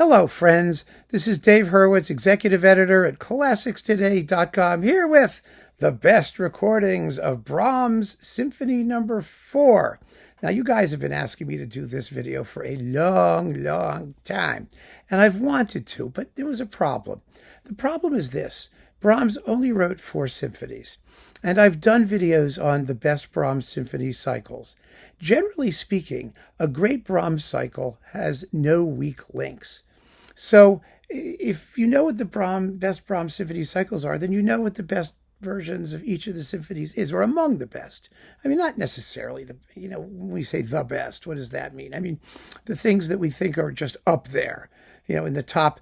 Hello, friends. This is Dave Hurwitz, executive editor at ClassicsToday.com, here with the best recordings of Brahms Symphony No. 4. Now, you guys have been asking me to do this video for a long time, and I've wanted to, but there was a problem. The problem is this. Brahms only wrote 4 symphonies, and I've done videos on the best Brahms symphony cycles. Generally speaking, a great Brahms cycle has no weak links. So if you know what the best Brahms symphony cycles are, then you know what the best versions of each of the symphonies is, or among the best. I mean, not necessarily when we say the best, what does that mean? I mean, the things that we think are just up there, in the top,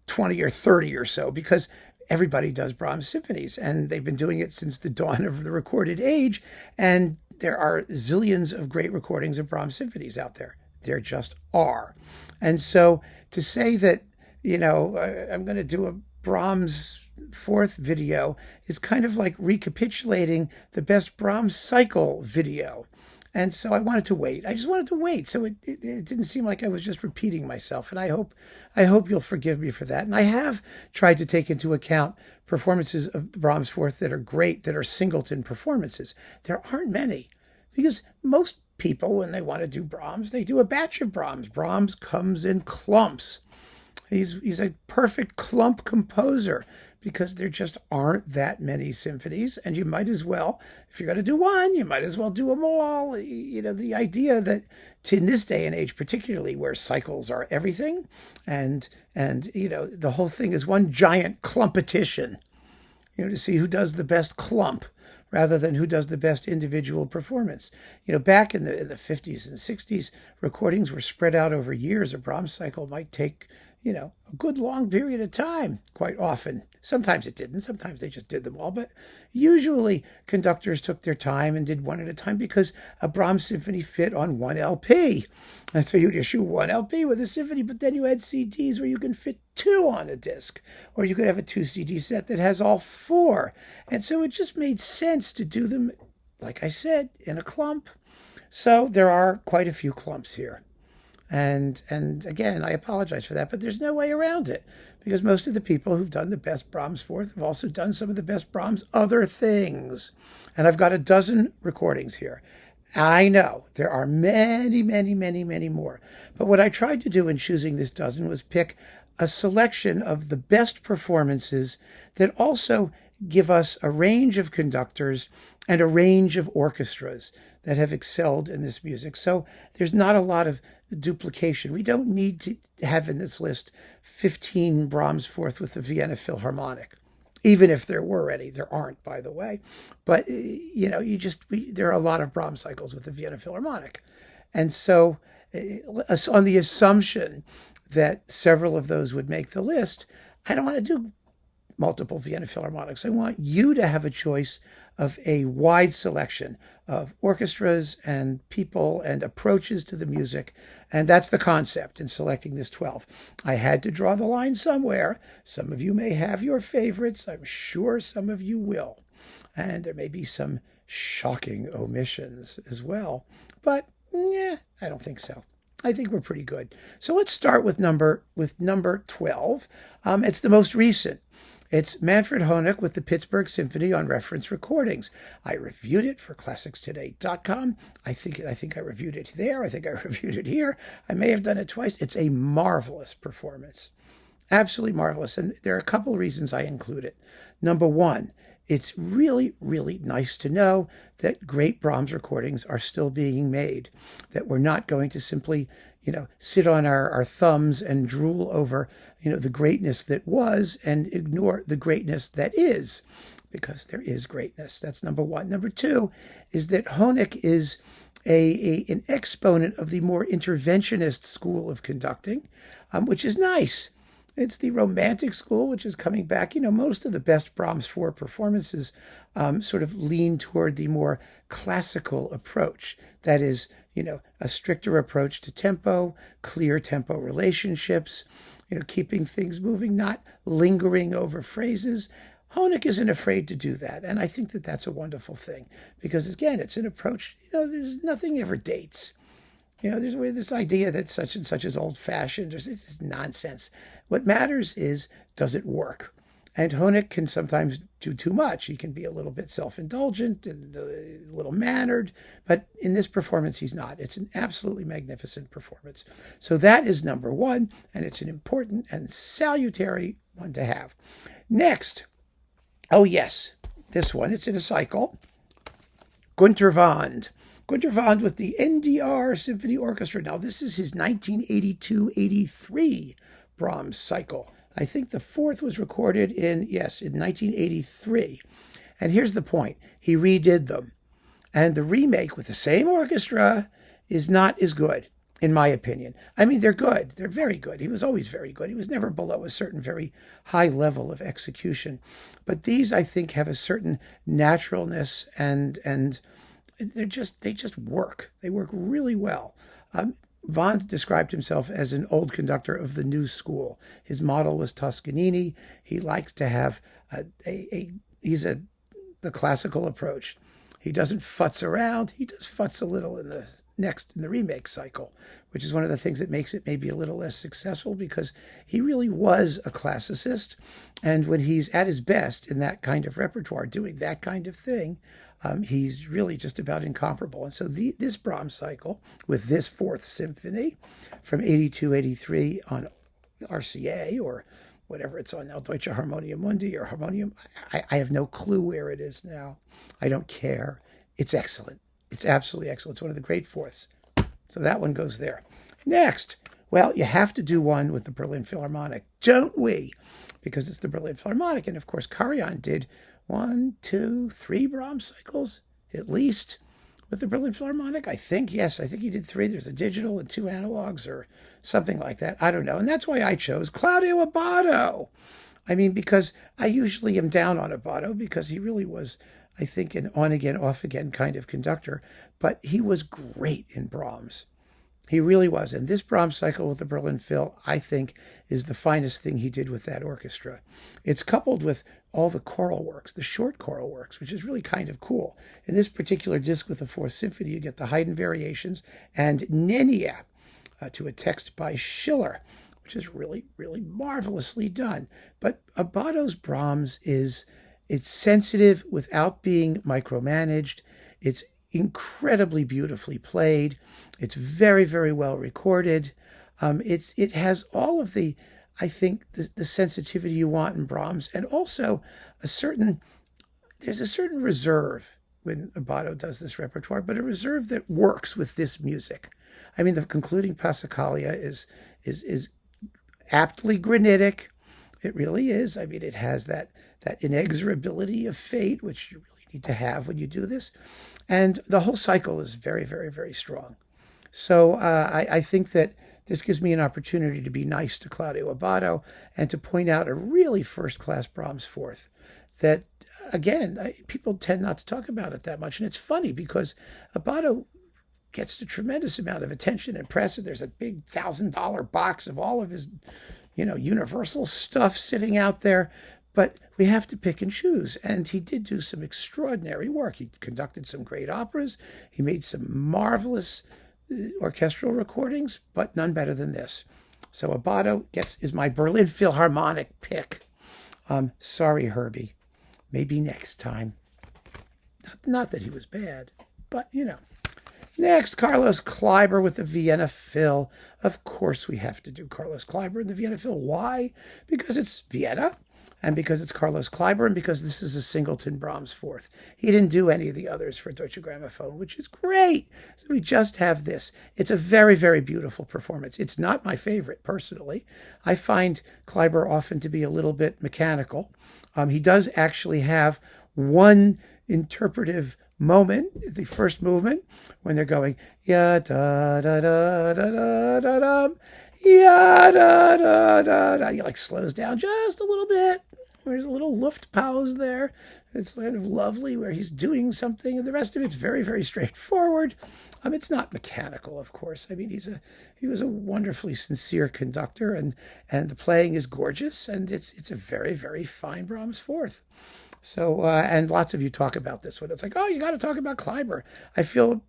20 or 30 or so, because everybody does Brahms symphonies, and they've been doing it since the dawn of the recorded age, and there are zillions of great recordings of Brahms symphonies out there. There just are. And so to say that, I'm going to do a Brahms 4th video is kind of like recapitulating the best Brahms cycle video. And so I wanted to wait. I just wanted to wait. So it didn't seem like I was just repeating myself. And I hope you'll forgive me for that. And I have tried to take into account performances of the Brahms 4th that are great, that are singleton performances. There aren't many, because most people, when they want to do Brahms, they do a batch of Brahms. Brahms comes in clumps. He's a perfect clump composer, because there just aren't that many symphonies, and you might as well, if you're going to do one, you might as well do them all. The idea that in this day and age, particularly where cycles are everything, and the whole thing is one giant clumpetition, to see who does the best clump, rather than who does the best individual performance. Back in the 50s and 60s, recordings were spread out over years. A Brahms cycle might take, a good long period of time, quite often. Sometimes it didn't. Sometimes they just did them all. But usually conductors took their time and did one at a time, because a Brahms symphony fit on one LP. And so you'd issue one LP with a symphony, but then you had CDs where you can fit 2 on a disc, or you could have a 2 CD set that has all 4. And so it just made sense to do them, like I said, in a clump. So there are quite a few clumps here. And again, I apologize for that, but there's no way around it, because most of the people who've done the best Brahms 4th have also done some of the best Brahms other things. And I've got a dozen recordings here. I know there are many more. But what I tried to do in choosing this dozen was pick a selection of the best performances that also give us a range of conductors and a range of orchestras that have excelled in this music. So there's not a lot of duplication. We don't need to have in this list 15 Brahms 4th with the Vienna Philharmonic, even if there were any. There aren't, by the way. But, there are a lot of Brahms cycles with the Vienna Philharmonic. And so on the assumption that several of those would make the list, I don't want to do multiple Vienna Philharmonics. I want you to have a choice of a wide selection of orchestras and people and approaches to the music. And that's the concept in selecting this 12. I had to draw the line somewhere. Some of you may have your favorites. I'm sure some of you will. And there may be some shocking omissions as well. But I don't think so. I think we're pretty good. So let's start with number 12. It's the most recent. It's Manfred Honeck with the Pittsburgh Symphony on reference recordings. I reviewed it for ClassicsToday.com. I think I reviewed it there. I think I reviewed it here. I may have done it twice. It's a marvelous performance. Absolutely marvelous. And there are a couple of reasons I include it. Number one, it's really nice to know that great Brahms recordings are still being made, that we're not going to simply, sit on our thumbs and drool over, the greatness that was and ignore the greatness that is, because there is greatness. That's number one. Number two is that Honeck is an exponent of the more interventionist school of conducting, which is nice. It's the Romantic school, which is coming back. Most of the best Brahms 4 performances sort of lean toward the more classical approach. That is, a stricter approach to tempo, clear tempo relationships, keeping things moving, not lingering over phrases. Honeck isn't afraid to do that. And I think that that's a wonderful thing, because, again, it's an approach, there's nothing ever dates. There's this idea that such and such is old-fashioned. It's nonsense. What matters is, does it work? And Honeck can sometimes do too much. He can be a little bit self-indulgent and a little mannered, but in this performance, he's not. It's an absolutely magnificent performance. So that is number one, and it's an important and salutary one to have. Next, oh yes, this one, it's in a cycle. Gunter Wand. Gunter Wand with the NDR Symphony Orchestra. Now, this is his 1982-83 Brahms cycle. I think the fourth was recorded in 1983. And here's the point. He redid them. And the remake with the same orchestra is not as good, in my opinion. I mean, they're good. They're very good. He was always very good. He was never below a certain very high level of execution. But these, I think, have a certain naturalness and they just work. They work really well. Wand described himself as an old conductor of the new school. His model was Toscanini. He likes to have the classical approach. He doesn't futz around. He does futz a little in the remake cycle, which is one of the things that makes it maybe a little less successful, because he really was a classicist. And when he's at his best in that kind of repertoire, doing that kind of thing, he's really just about incomparable. And so this Brahms cycle with this fourth symphony from 82-83 on RCA or whatever it's on now, Deutsche Harmonia Mundi or Harmonium, I have no clue where it is now. I don't care. It's excellent. It's absolutely excellent. It's one of the great fourths. So that one goes there. Next, well, you have to do one with the Berlin Philharmonic, don't we? Because it's the Berlin Philharmonic. And of course, Karajan did 1, 2, 3 Brahms cycles, at least, with the Berlin Philharmonic. I think, yes, I think he did 3. There's a digital and 2 analogs or something like that. I don't know. And that's why I chose Claudio Abbado. I mean, because I usually am down on Abbado because he really was, I think, an on-again, off-again kind of conductor. But he was great in Brahms. He really was. And this Brahms cycle with the Berlin Phil, I think, is the finest thing he did with that orchestra. It's coupled with all the choral works, the short choral works, which is really kind of cool. In this particular disc with the Fourth Symphony, you get the Haydn variations and Nenia to a text by Schiller, which is really, really marvelously done. But Abbado's Brahms it's sensitive without being micromanaged. It's incredibly beautifully played. It's very, very well recorded. It has all of the, I think, the sensitivity you want in Brahms, and also there's a certain reserve when Abbado does this repertoire, but a reserve that works with this music. I mean, the concluding Passacaglia is aptly granitic. It really is. I mean, it has that inexorability of fate, which you really need to have when you do this. And the whole cycle is very, very, very strong. So I think that this gives me an opportunity to be nice to Claudio Abbado and to point out a really first-class Brahms fourth that, again, people tend not to talk about it that much. And it's funny because Abbado gets a tremendous amount of attention and press, and there's a big $1,000 box of all of his, Universal stuff sitting out there. But we have to pick and choose. And he did do some extraordinary work. He conducted some great operas. He made some marvelous orchestral recordings, but none better than this. So Abbado is my Berlin Philharmonic pick. Sorry, Herbie. Maybe next time. Not that he was bad, but, Next, Carlos Kleiber with the Vienna Phil. Of course we have to do Carlos Kleiber and the Vienna Phil. Why? Because it's Vienna, and because it's Carlos Kleiber, and because this is a singleton Brahms fourth. He didn't do any of the others for Deutsche Grammophon, which is great. So we just have this. It's a very, very beautiful performance. It's not my favorite, personally. I find Kleiber often to be a little bit mechanical. He does actually have one interpretive moment, the first movement, when they're going ya da da da da da da da, ya da da da da. He slows down just a little bit. There's a little Luftpause there. It's kind of lovely where he's doing something, and the rest of it's very, very straightforward. It's not mechanical, of course. I mean, he was a wonderfully sincere conductor, and the playing is gorgeous, and it's a very, very fine Brahms fourth. So, and lots of you talk about this one. It's like, oh, you got to talk about Kleiber. I feel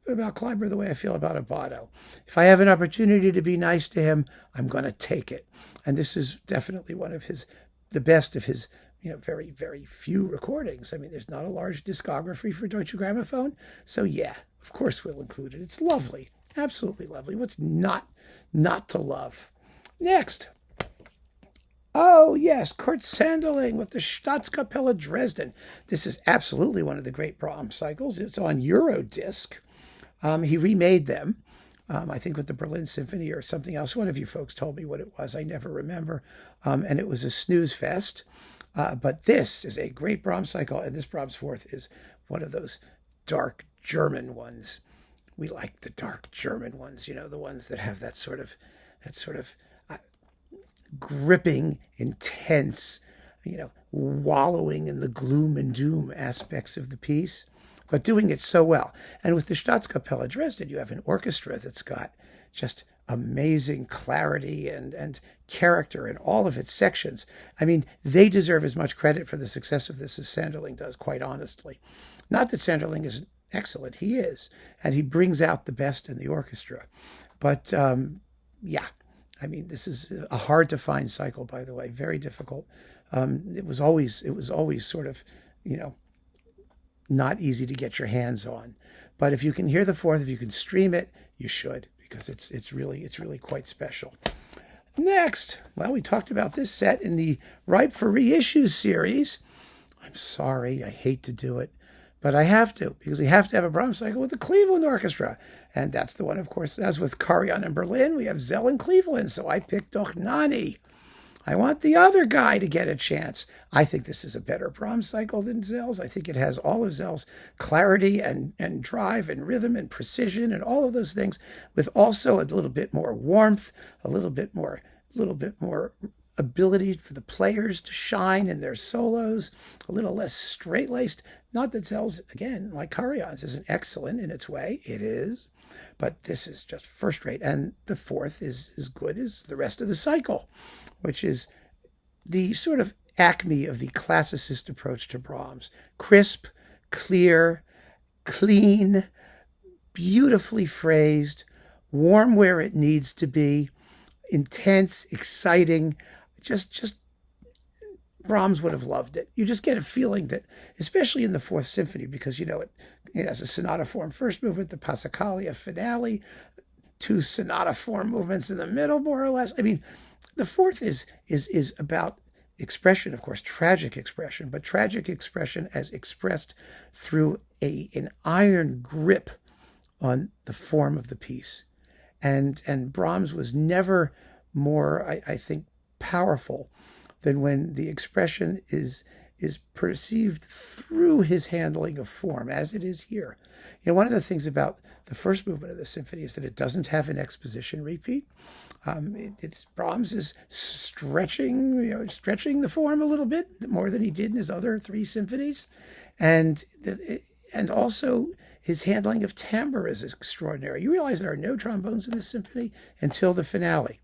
about Kleiber the way I feel about Abbado. If I have an opportunity to be nice to him, I'm going to take it. And this is definitely one of the best of his, very, very few recordings. I mean, there's not a large discography for Deutsche Grammophon. So yeah, of course we'll include it. It's lovely. Absolutely lovely. What's not to love? Next. Oh, yes, Kurt Sanderling with the Staatskapelle Dresden. This is absolutely one of the great Brahms cycles. It's on Eurodisc. He remade them, I think with the Berlin Symphony or something else. One of you folks told me what it was. I never remember. And it was a snooze fest. But this is a great Brahms cycle, and this Brahms Fourth is one of those dark German ones. We like the dark German ones, the ones that have that sort of gripping, intense, wallowing in the gloom and doom aspects of the piece, but doing it so well. And with the Staatskapelle Dresden, you have an orchestra that's got just amazing clarity and character in all of its sections. I mean, they deserve as much credit for the success of this as Sanderling does, quite honestly. Not that Sanderling isn't excellent, he is, and he brings out the best in the orchestra. But yeah, I mean, this is a hard to find cycle, by the way, very difficult. It was always sort of, not easy to get your hands on. But if you can hear the fourth, if you can stream it, you should, because it's really quite special. Next, well, we talked about this set in the Ripe for Reissue series. I'm sorry, I hate to do it, but I have to, because we have to have a Brahms cycle with the Cleveland Orchestra. And that's the one, of course, as with Karajan in Berlin, we have Zell in Cleveland. So I picked Dochnani. I want the other guy to get a chance. I think this is a better Brahms cycle than Zell's. I think it has all of Zell's clarity and drive and rhythm and precision and all of those things, with also a little bit more warmth, a little bit more ability for the players to shine in their solos, a little less straight-laced. Not that Zell's, again, like Karajan's, isn't excellent in its way. It is. But this is just first rate. And the fourth is as good as the rest of the cycle, which is the sort of acme of the classicist approach to Brahms. Crisp, clear, clean, beautifully phrased, warm where it needs to be, intense, exciting, just Brahms would have loved it. You just get a feeling that, especially in the Fourth Symphony, because it has a sonata form first movement, the Passacaglia finale, two sonata form movements in the middle, more or less. I mean, the fourth is about expression, of course, tragic expression, but tragic expression as expressed through an iron grip on the form of the piece. And Brahms was never more, I think, powerful than when the expression is perceived through his handling of form, as it is here. One of the things about the first movement of the symphony is that it doesn't have an exposition repeat. Brahms is stretching the form a little bit more than he did in his other three symphonies, and also his handling of timbre is extraordinary. You realize there are no trombones in this symphony until the finale.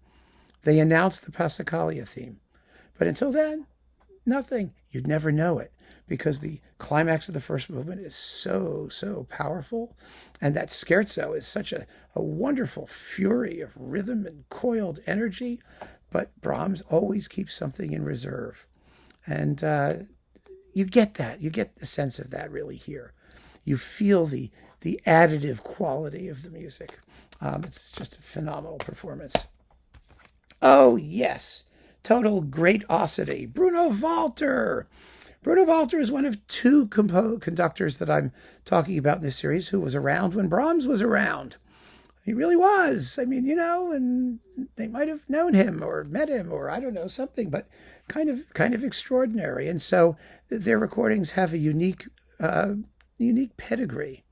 They announce the Passacaglia theme. But until then, nothing. You'd never know it, because the climax of the first movement is so powerful. And that scherzo is such a wonderful fury of rhythm and coiled energy. But Brahms always keeps something in reserve. And you get that. You get the sense of that really here. You feel the additive quality of the music. It's just a phenomenal performance. Oh, yes. Total greatosity. Bruno Walter. Bruno Walter is one of two conductors that I'm talking about in this series who was around when Brahms was around. He really was. I mean, and they might have known him or met him or I don't know, something, but kind of extraordinary. And so their recordings have a unique pedigree,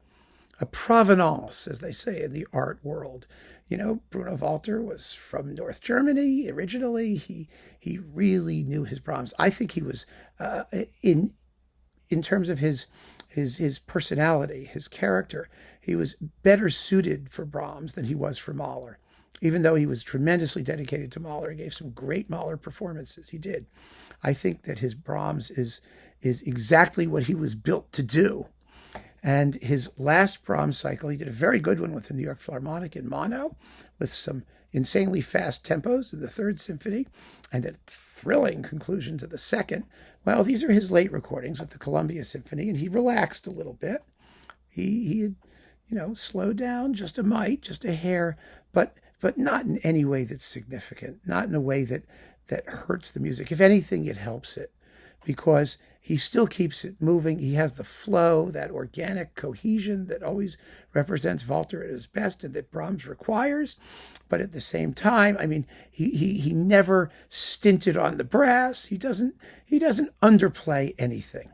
a provenance, as they say in the art world. Bruno Walter was from North Germany originally. He really knew his Brahms. I think he was, in terms of his personality, his character, he was better suited for Brahms than he was for Mahler. Even though he was tremendously dedicated to Mahler, he gave some great Mahler performances. He did. I think that his Brahms is exactly what he was built to do. And his last Brahms cycle, he did a very good one with the New York Philharmonic in mono, with some insanely fast tempos in the Third Symphony, and a thrilling conclusion to the second. Well, these are his late recordings with the Columbia Symphony, and he relaxed a little bit. He had, slowed down just a mite, just a hair, but not in any way that's significant, not in a way that hurts the music. If anything, it helps it, because he still keeps it moving. He has the flow, that organic cohesion that always represents Walter at his best and that Brahms requires. But at the same time, I mean, he never stinted on the brass. He doesn't underplay anything.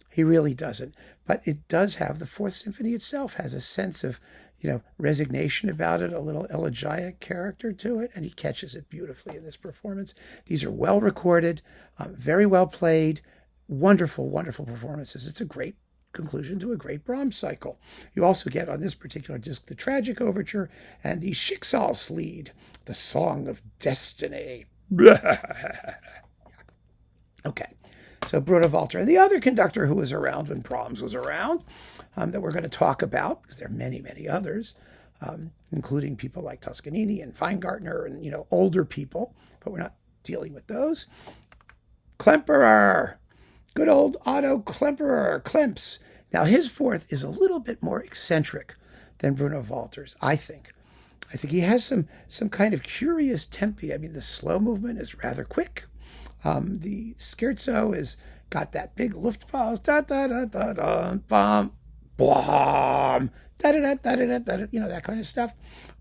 He really doesn't. But it does have, the Fourth Symphony itself has a sense of, resignation about it, a little elegiac character to it, and he catches it beautifully in this performance. These are well recorded, very well played, wonderful, wonderful performances. It's a great conclusion to a great Brahms cycle. You also get on this particular disc the Tragic Overture and the Schicksalslied, the Song of Destiny. Okay. So Bruno Walter. And the other conductor who was around when Brahms was around, that we're going to talk about, because there are many, many others, including people like Toscanini and Feingartner and, older people, but we're not dealing with those. Klemperer. Good old Otto Klemperer, Klemps. Now, his fourth is a little bit more eccentric than Bruno Walter's, I think. I think he has some kind of curious tempi. I mean, the slow movement is rather quick. The scherzo has got that big Luftpause, da da da da da, bum, blam, da da da da da da, that kind of stuff.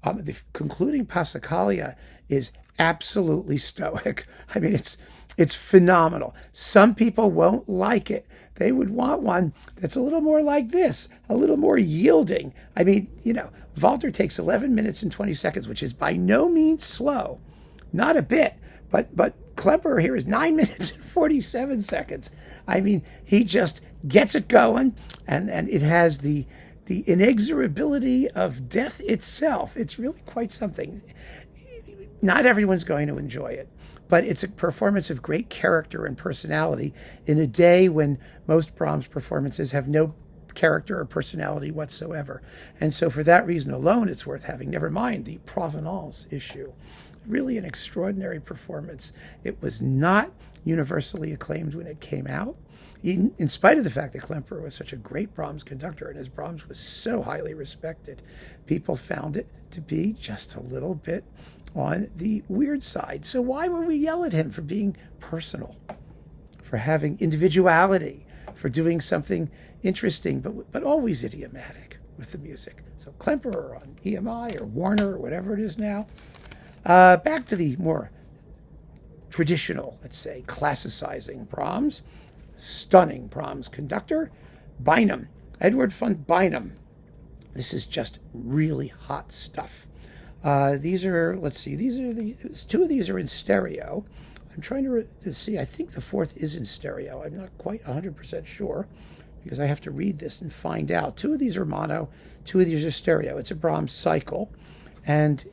The concluding Passacaglia is absolutely stoic. I mean, it's phenomenal. Some people won't like it. They would want one that's a little more like this, a little more yielding. I mean, Walter takes 11 minutes and 20 seconds, which is by no means slow, not a bit. But Klemperer here is 9 minutes and 47 seconds. I mean, he just gets it going, and it has the inexorability of death itself. It's really quite something. Not everyone's going to enjoy it, but it's a performance of great character and personality in a day when most Brahms performances have no character or personality whatsoever. And so for that reason alone, it's worth having, never mind the provenance issue. Really an extraordinary performance. It was not universally acclaimed when it came out, in spite of the fact that Klemperer was such a great Brahms conductor and his Brahms was so highly respected. People found it to be just a little bit on the weird side. So why would we yell at him for being personal, for having individuality, for doing something interesting, but always idiomatic with the music? So Klemperer on EMI or Warner or whatever it is now. Back to the more traditional, let's say, classicizing Brahms. Stunning Brahms conductor, Bynum, Edward von Bynum. This is just really hot stuff. These are, let's see, two of these are in stereo. I'm trying to see, I think the fourth is in stereo. I'm not quite 100% sure, because I have to read this and find out. Two of these are mono, two of these are stereo. It's a Brahms cycle, and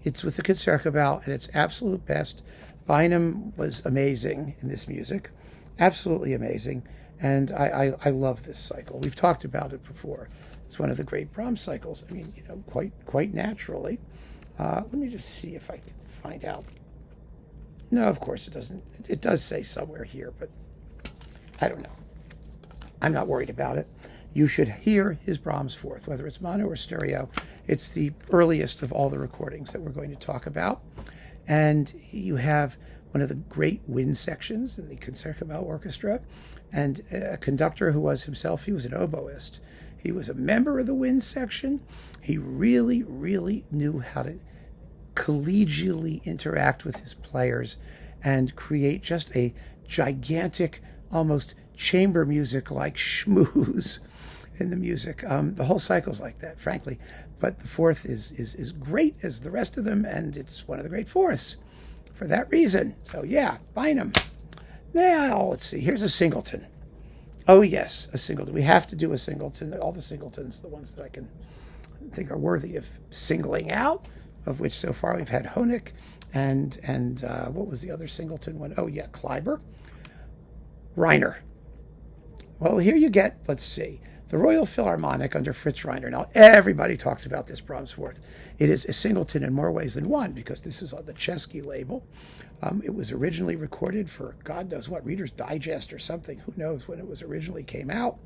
it's with the Concertgebouw at its absolute best. Bynum was amazing in this music, absolutely amazing, and I love this cycle. We've talked about it before. It's one of the great Brahms cycles. I mean, quite naturally. Let me just see if I can find out. No, of course it doesn't. It does say somewhere here, but I don't know. I'm not worried about it. You should hear his Brahms fourth, whether it's mono or stereo. It's the earliest of all the recordings that we're going to talk about. And you have one of the great wind sections in the Concertgebouw Orchestra, and a conductor who was himself, he was an oboist. He was a member of the wind section. He really, really knew how to collegially interact with his players and create just a gigantic, almost chamber music-like schmooze in the music. The whole cycle's like that, frankly. But the fourth is great as the rest of them, and it's one of the great fourths for that reason. So yeah, Bynum. Now, let's see. Here's a singleton. Oh, yes, a singleton. We have to do a singleton. All the singletons, the ones that I can think are worthy of singling out, of which so far we've had Honeck and what was the other singleton one? Oh, yeah, Kleiber. Reiner. Well, here you get, let's see, The Royal Philharmonic under Fritz Reiner. Now, everybody talks about this Brahms Fourth. It is a singleton in more ways than one because this is on the Chesky label. It was originally recorded for God knows what, Reader's Digest or something. Who knows when it was originally came out.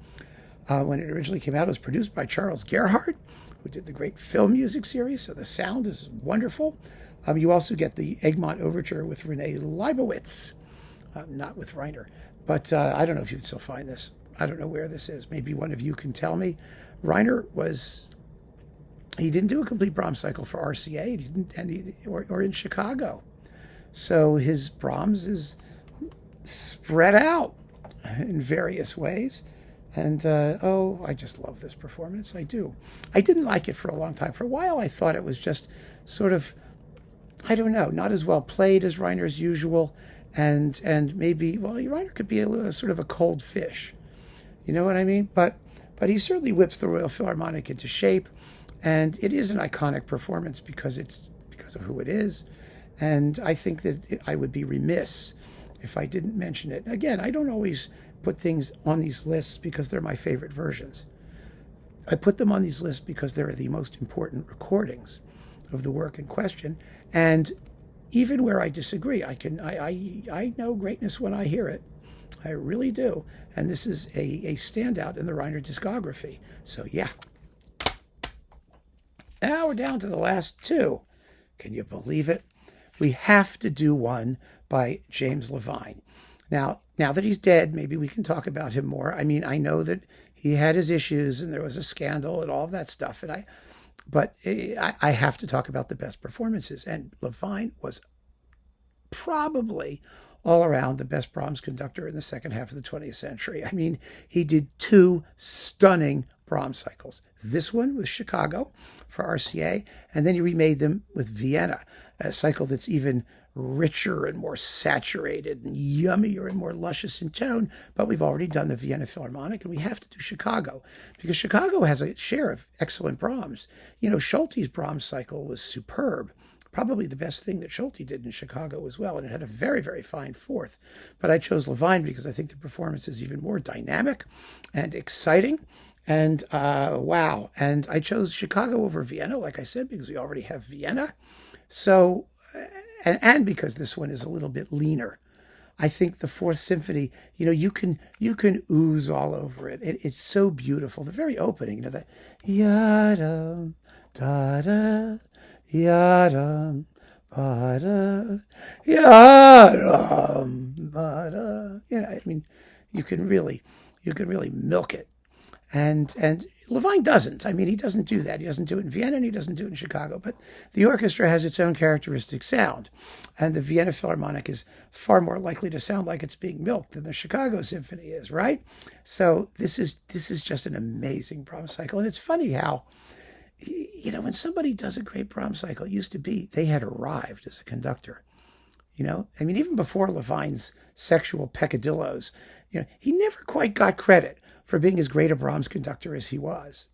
When it originally came out, it was produced by Charles Gerhardt, who did the great film music series, so the sound is wonderful. You also get the Egmont Overture with Renee Leibowitz, not with Reiner. But I don't know if you can still find this. I don't know where this is. Maybe one of you can tell me. Reiner he didn't do a complete Brahms cycle for RCA or in Chicago. So his Brahms is spread out in various ways. And, I just love this performance. I do. I didn't like it for a long time. For a while, I thought it was just sort of, I don't know, not as well played as Reiner's usual. And maybe, well, Reiner could be a sort of a cold fish. You know what I mean? But he certainly whips the Royal Philharmonic into shape. And it is an iconic performance because of who it is. And I think that I would be remiss if I didn't mention it. Again, I don't always put things on these lists because they're my favorite versions. I put them on these lists because they're the most important recordings of the work in question. And even where I disagree, I know greatness when I hear it. I really do. And this is a standout in the Reiner discography. So yeah. Now we're down to the last two. Can you believe it? We have to do one by James Levine. Now that he's dead, maybe we can talk about him more. I mean, I know that he had his issues and there was a scandal and all of that stuff. But I have to talk about the best performances. And Levine was probably all around the best Brahms conductor in the second half of the 20th century. I mean, he did two stunning Brahms cycles. This one with Chicago for RCA, and then he remade them with Vienna, a cycle that's even richer and more saturated and yummier and more luscious in tone. But we've already done the Vienna Philharmonic, and we have to do Chicago because Chicago has a share of excellent Brahms. You know, Scholte's Brahms cycle was superb. Probably the best thing that Scholte did in Chicago as well, and it had a very, very fine fourth. But I chose Levine because I think the performance is even more dynamic and exciting. And wow. And I chose Chicago over Vienna, like I said, because we already have Vienna. So, and because this one is a little bit leaner. I think the Fourth Symphony, you know, you can ooze all over it. It's so beautiful. The very opening, you know, the yada da da yada ba-da yada ba-da. You know, I mean, you can really milk it. And Levine doesn't. I mean, he doesn't do that. He doesn't do it in Vienna and he doesn't do it in Chicago. But the orchestra has its own characteristic sound. And the Vienna Philharmonic is far more likely to sound like it's being milked than the Chicago Symphony is, right? So this is just an amazing Brahms cycle. And it's funny how, you know, when somebody does a great Brahms cycle, it used to be they had arrived as a conductor. You know, I mean, even before Levine's sexual peccadillos, you know, he never quite got credit for being as great a Brahms conductor as he was.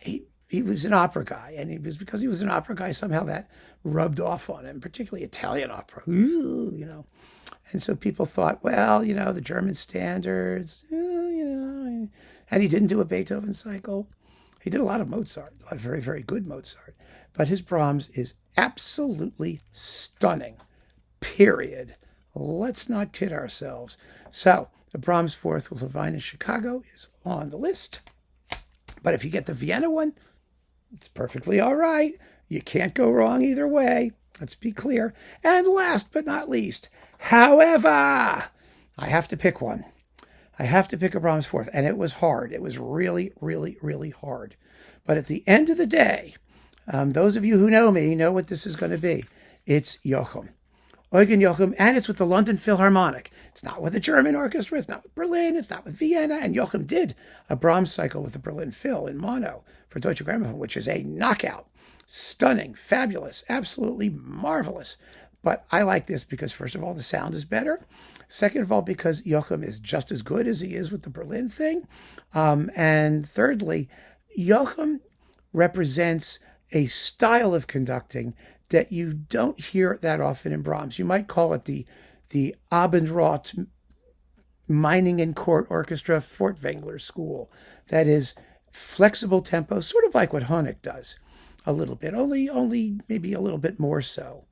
He was an opera guy, and it was because he was an opera guy, somehow that rubbed off on him, particularly Italian opera, you know. And so people thought, well, you know, the German standards, you know, and he didn't do a Beethoven cycle. He did a lot of Mozart, a lot of very, very good Mozart. But his Brahms is absolutely stunning, period. Let's not kid ourselves. So the Brahms Fourth with Levine in Chicago is on the list. But if you get the Vienna one, it's perfectly all right. You can't go wrong either way. Let's be clear. And last but not least, however, I have to pick one. I have to pick a Brahms Fourth. And it was hard. It was really, really, really hard. But at the end of the day, those of you who know me know what this is going to be. It's Joachim. Eugen Joachim, and it's with the London Philharmonic. It's not with the German orchestra, it's not with Berlin, it's not with Vienna, and Joachim did a Brahms cycle with the Berlin Phil in mono for Deutsche Grammophon, which is a knockout. Stunning, fabulous, absolutely marvelous. But I like this because, first of all, the sound is better. Second of all, because Joachim is just as good as he is with the Berlin thing. And thirdly, Joachim represents a style of conducting that you don't hear that often in Brahms. You might call it the Abendrot mining and court orchestra Furtwängler school. That is, flexible tempo, sort of like what Honeck does a little bit, only maybe a little bit more so.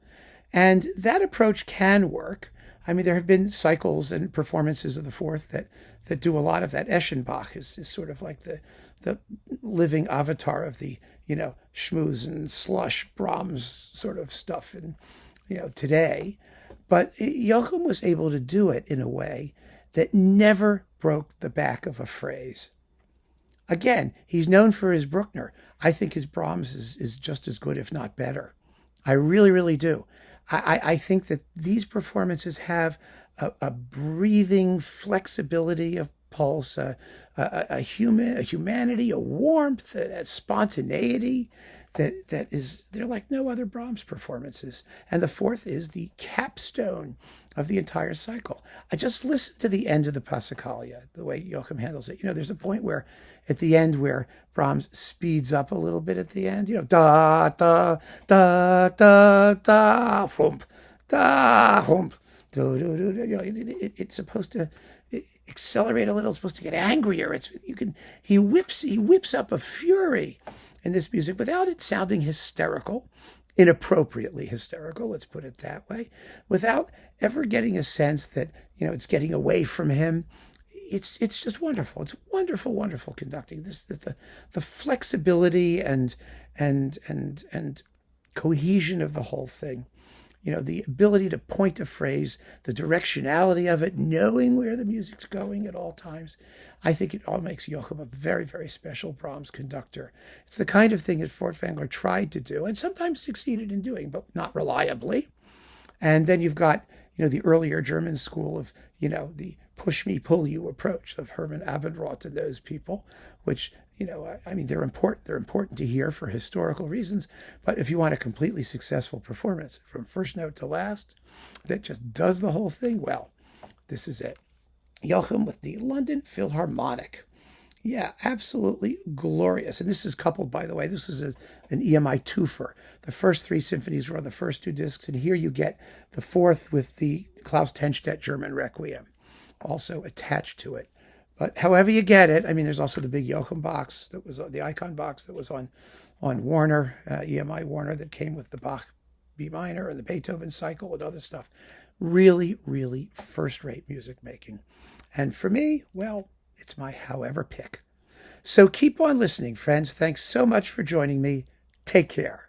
And that approach can work. I mean, there have been cycles and performances of the fourth that do a lot of that. Eschenbach is sort of like the living avatar of the, schmooze and slush Brahms sort of stuff and, today. But Joachim was able to do it in a way that never broke the back of a phrase. Again, he's known for his Bruckner. I think his Brahms is just as good, if not better. I really, really do. I think that these performances have a breathing flexibility of pulse, a humanity, a warmth, a spontaneity they're like no other Brahms performances. And the fourth is the capstone of the entire cycle. I just listened to the end of the Passacaglia, the way Joachim handles it. There's a point where, at the end, where Brahms speeds up a little bit at the end. Da da da da da hump, da hump, do do do. It's supposed to accelerate a little. It's supposed to get angrier. He whips up a fury in this music without it sounding hysterical, inappropriately hysterical, let's put it that way, without ever getting a sense that, it's getting away from him. It's just wonderful. It's wonderful, wonderful conducting. The flexibility and cohesion of the whole thing. The ability to point a phrase, the directionality of it, knowing where the music's going at all times. I think it all makes Joachim a very, very special Brahms conductor. It's the kind of thing that Furtwängler tried to do and sometimes succeeded in doing, but not reliably. And then you've got, the earlier German school of, the push me, pull you approach of Hermann Abendroth and those people, which, they're important. They're important to hear for historical reasons. But if you want a completely successful performance from first note to last that just does the whole thing, well, this is it. Joachim with the London Philharmonic. Yeah, absolutely glorious. And this is coupled, by the way, this is an EMI twofer. The first three symphonies were on the first two discs, and here you get the fourth with the Klaus Tenstedt German Requiem also attached to it. But however you get it, there's also the big Joachim box that was the icon box that was on Warner, EMI Warner, that came with the Bach B minor and the Beethoven cycle and other stuff. Really, really first-rate music making. And for me, well, it's my however pick. So keep on listening, friends. Thanks so much for joining me. Take care.